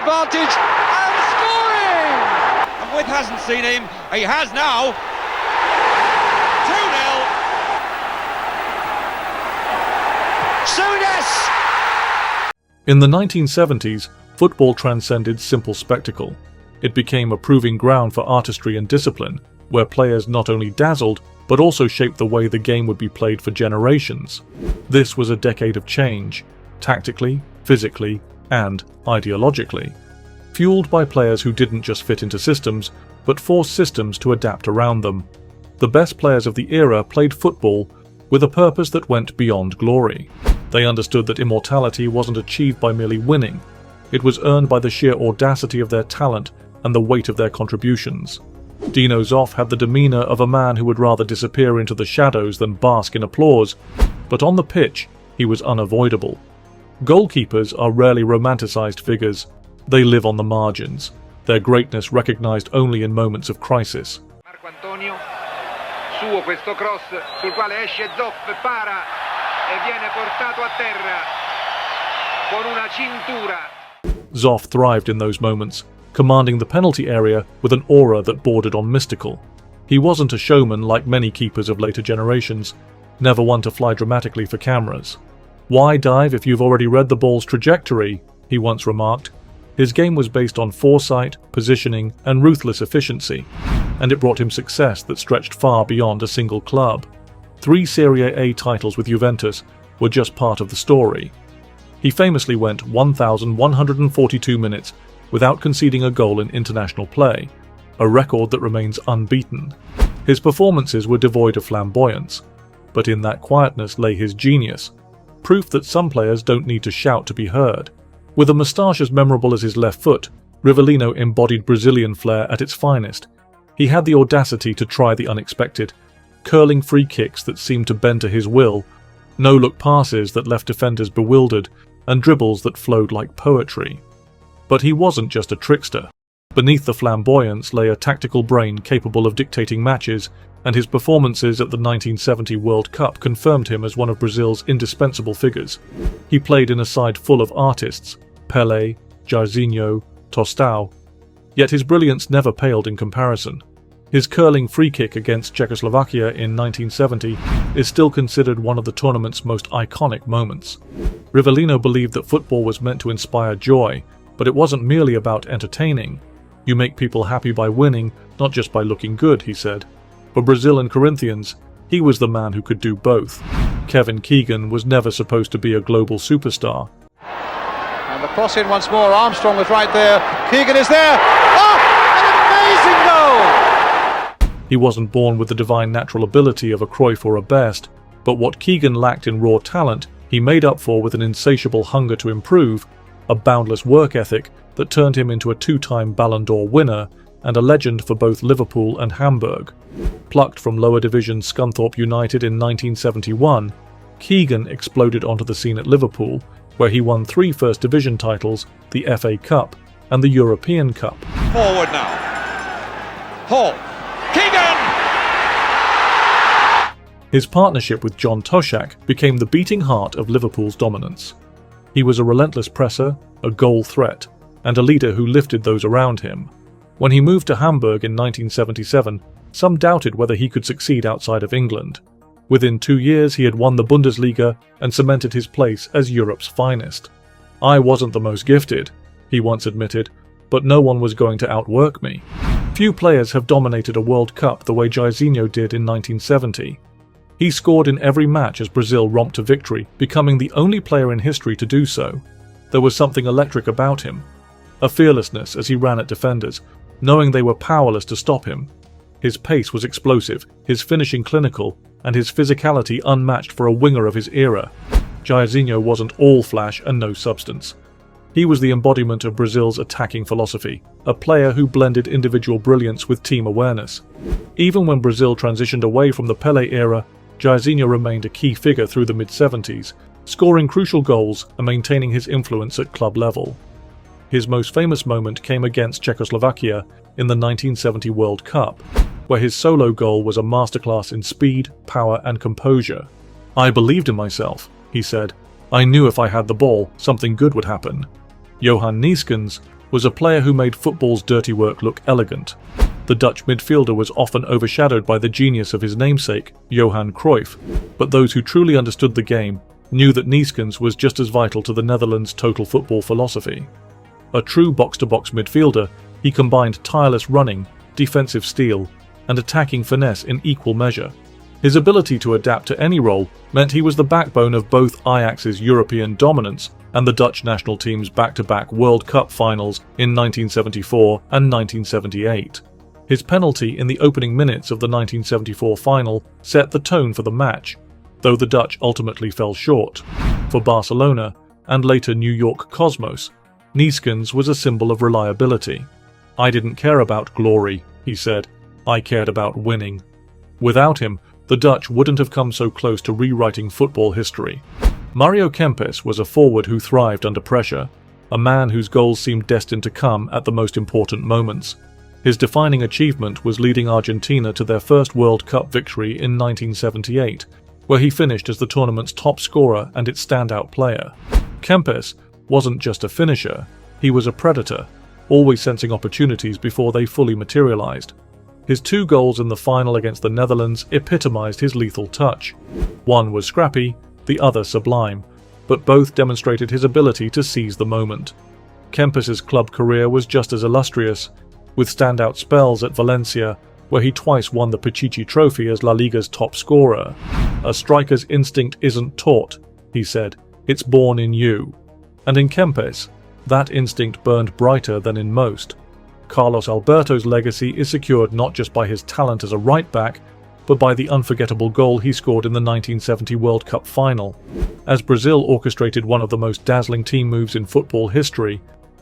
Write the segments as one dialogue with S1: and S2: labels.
S1: advantage and scoring! And With hasn't seen him, he has now. 2-0. Souness!
S2: In the 1970s, football transcended simple spectacle. It became a proving ground for artistry and discipline, where players not only dazzled, but also shaped the way the game would be played for generations. This was a decade of change, tactically, physically, and ideologically, fueled by players who didn't just fit into systems, but forced systems to adapt around them. The best players of the era played football with a purpose that went beyond glory. They understood that immortality wasn't achieved by merely winning. It was earned by the sheer audacity of their talent and the weight of their contributions. Dino Zoff had the demeanour of a man who would rather disappear into the shadows than bask in applause, but on the pitch, he was unavoidable. Goalkeepers are rarely romanticised figures. They live on the margins, their greatness recognised only in moments of crisis.
S3: Suo questo cross sul quale esce Zoff, para e viene portato a terra con una cintura.
S2: Zoff thrived in those moments, commanding the penalty area with an aura that bordered on mystical. He wasn't a showman like many keepers of later generations, never one to fly dramatically for cameras. "Why dive if you've already read the ball's trajectory?" he once remarked. His game was based on foresight, positioning, and ruthless efficiency, and it brought him success that stretched far beyond a single club. 3 Serie A titles with Juventus were just part of the story. He famously went 1,142 minutes without conceding a goal in international play, a record that remains unbeaten. His performances were devoid of flamboyance, but in that quietness lay his genius, proof that some players don't need to shout to be heard. With a moustache as memorable as his left foot, Rivelino embodied Brazilian flair at its finest. He had the audacity to try the unexpected, curling free kicks that seemed to bend to his will, no-look passes that left defenders bewildered, and dribbles that flowed like poetry. But he wasn't just a trickster. Beneath the flamboyance lay a tactical brain capable of dictating matches, and his performances at the 1970 World Cup confirmed him as one of Brazil's indispensable figures. He played in a side full of artists, Pelé, Jairzinho, Tostão, yet his brilliance never paled in comparison. His curling free kick against Czechoslovakia in 1970 is still considered one of the tournament's most iconic moments. Rivelino believed that football was meant to inspire joy, but it wasn't merely about entertaining. "You make people happy by winning, not just by looking good," he said. For Brazil and Corinthians, he was the man who could do both. Keegan was never supposed to be a global superstar.
S4: And the cross in once more, Armstrong was right there, Keegan is there, oh, an amazing goal!
S2: He wasn't born with the divine natural ability of a Cruyff or a Best, but what Keegan lacked in raw talent, he made up for with an insatiable hunger to improve, a boundless work ethic that turned him into a 2-time Ballon d'Or winner and a legend for both Liverpool and Hamburg. Plucked from lower division Scunthorpe United in 1971, Keegan exploded onto the scene at Liverpool, where he won 3 First Division titles, the FA Cup and the European Cup.
S1: Forward now. Hall. Keegan!
S2: His partnership with John Toshak became the beating heart of Liverpool's dominance. He was a relentless presser, a goal threat, and a leader who lifted those around him. When he moved to Hamburg in 1977, some doubted whether he could succeed outside of England. Within 2 years, he had won the Bundesliga and cemented his place as Europe's finest. "I wasn't the most gifted," he once admitted, "but no one was going to outwork me." Few players have dominated a World Cup the way Jairzinho did in 1970. He scored in every match as Brazil romped to victory, becoming the only player in history to do so. There was something electric about him, a fearlessness as he ran at defenders, knowing they were powerless to stop him. His pace was explosive, his finishing clinical, and his physicality unmatched for a winger of his era. Jairzinho wasn't all flash and no substance. He was the embodiment of Brazil's attacking philosophy, a player who blended individual brilliance with team awareness. Even when Brazil transitioned away from the Pelé era, Jairzinho remained a key figure through the mid-70s, scoring crucial goals and maintaining his influence at club level. His most famous moment came against Czechoslovakia in the 1970 World Cup, where his solo goal was a masterclass in speed, power and composure. "I believed in myself," he said. "I knew if I had the ball, something good would happen." Johan Neeskens, was a player who made football's dirty work look elegant. The Dutch midfielder was often overshadowed by the genius of his namesake, Johan Cruyff, but those who truly understood the game knew that Neeskens was just as vital to the Netherlands' total football philosophy. A true box-to-box midfielder, he combined tireless running, defensive steel, and attacking finesse in equal measure. His ability to adapt to any role meant he was the backbone of both Ajax's European dominance and the Dutch national team's back-to-back World Cup finals in 1974 and 1978. His penalty in the opening minutes of the 1974 final set the tone for the match, though the Dutch ultimately fell short. For Barcelona, and later New York Cosmos, Neeskens was a symbol of reliability. "I didn't care about glory," he said. "I cared about winning." Without him, the Dutch wouldn't have come so close to rewriting football history. Mario Kempes was a forward who thrived under pressure, a man whose goals seemed destined to come at the most important moments. His defining achievement was leading Argentina to their first World Cup victory in 1978, where he finished as the tournament's top scorer and its standout player. Kempes wasn't just a finisher, he was a predator, always sensing opportunities before they fully materialized. His 2 goals in the final against the Netherlands epitomized his lethal touch. One was scrappy, the other sublime, but both demonstrated his ability to seize the moment. Kempes' club career was just as illustrious, with standout spells at Valencia, where he twice won the Pichichi Trophy as La Liga's top scorer. "A striker's instinct isn't taught," he said, "it's born in you." And in Kempes, that instinct burned brighter than in most. Carlos Alberto's legacy is secured not just by his talent as a right-back, but by the unforgettable goal he scored in the 1970 World Cup final. As Brazil orchestrated one of the most dazzling team moves in football history,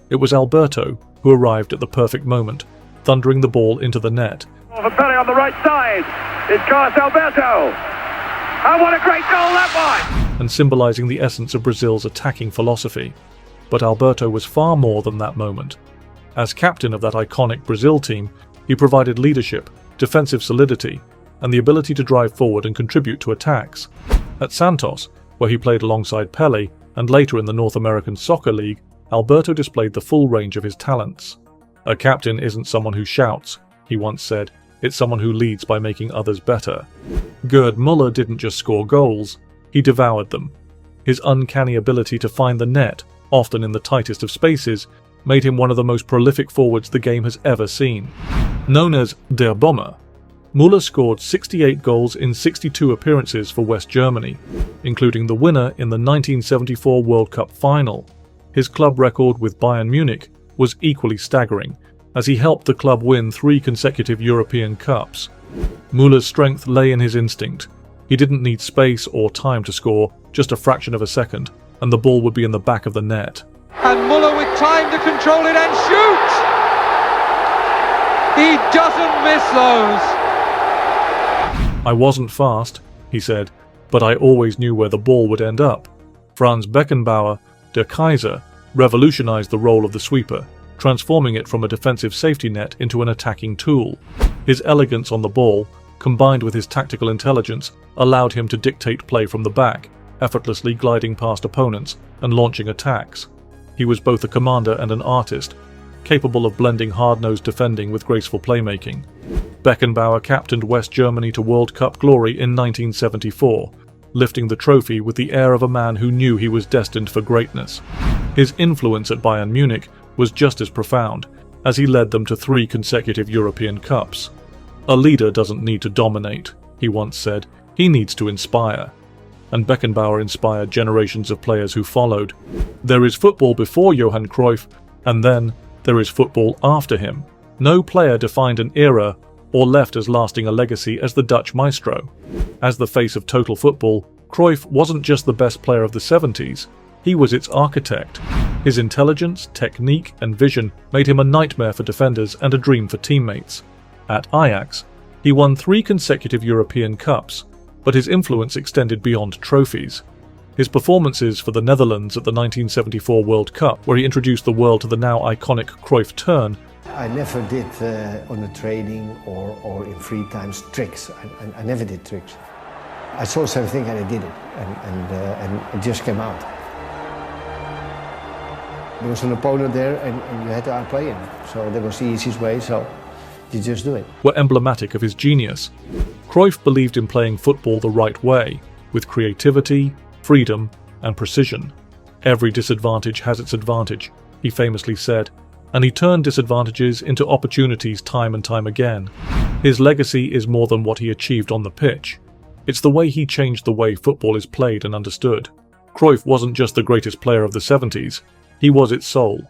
S2: it was Alberto who arrived at the perfect moment, thundering the ball into the net.
S3: Pele on the right side. It's Carlos Alberto. And what a great goal that was!
S2: And symbolizing the essence of Brazil's attacking philosophy. But Alberto was far more than that moment. As captain of that iconic Brazil team, he provided leadership, defensive solidity, and the ability to drive forward and contribute to attacks. At Santos, where he played alongside Pele, and later in the North American Soccer League, Alberto displayed the full range of his talents. "A captain isn't someone who shouts," he once said, "it's someone who leads by making others better." Gerd Müller didn't just score goals, he devoured them. His uncanny ability to find the net, often in the tightest of spaces, made him one of the most prolific forwards the game has ever seen. Known as Der Bomber, Müller scored 68 goals in 62 appearances for West Germany, including the winner in the 1974 World Cup final. His club record with Bayern Munich was equally staggering, as he helped the club win 3 consecutive European Cups. Müller's strength lay in his instinct. He didn't need space or time to score, just a fraction of a second, and the ball would be in the back of the net.
S1: And Müller with time to control it and shoot! He doesn't miss those!
S2: "I wasn't fast," he said, "but I always knew where the ball would end up." Franz Beckenbauer, der Kaiser, revolutionized the role of the sweeper, transforming it from a defensive safety net into an attacking tool. His elegance on the ball, combined with his tactical intelligence, allowed him to dictate play from the back, effortlessly gliding past opponents and launching attacks. He was both a commander and an artist, capable of blending hard-nosed defending with graceful playmaking. Beckenbauer captained West Germany to World Cup glory in 1974, lifting the trophy with the air of a man who knew he was destined for greatness. His influence at Bayern Munich was just as profound, as he led them to 3 consecutive European Cups. "A leader doesn't need to dominate," he once said, "he needs to inspire." And Beckenbauer inspired generations of players who followed. There is football before Johan Cruyff, and then there is football after him. No player defined an era or left as lasting a legacy as the Dutch maestro. As the face of total football, Cruyff wasn't just the best player of the 70s, he was its architect. His intelligence, technique, and vision made him a nightmare for defenders and a dream for teammates. At Ajax, he won 3 consecutive European Cups, but his influence extended beyond trophies. His performances for the Netherlands at the 1974 World Cup, where he introduced the world to the now iconic Cruyff turn,
S5: I never did on a training or in free times tricks. I never did tricks. I saw something and I did it, and it just came out. There was an opponent there and you had to outplay him. So that was the easiest way, so you just do it.
S2: Were emblematic of his genius. Cruyff believed in playing football the right way, with creativity, freedom, and precision. Every disadvantage has its advantage, he famously said, and he turned disadvantages into opportunities time and time again. His legacy is more than what he achieved on the pitch. It's the way he changed the way football is played and understood. Cruyff wasn't just the greatest player of the 70s, he was its soul.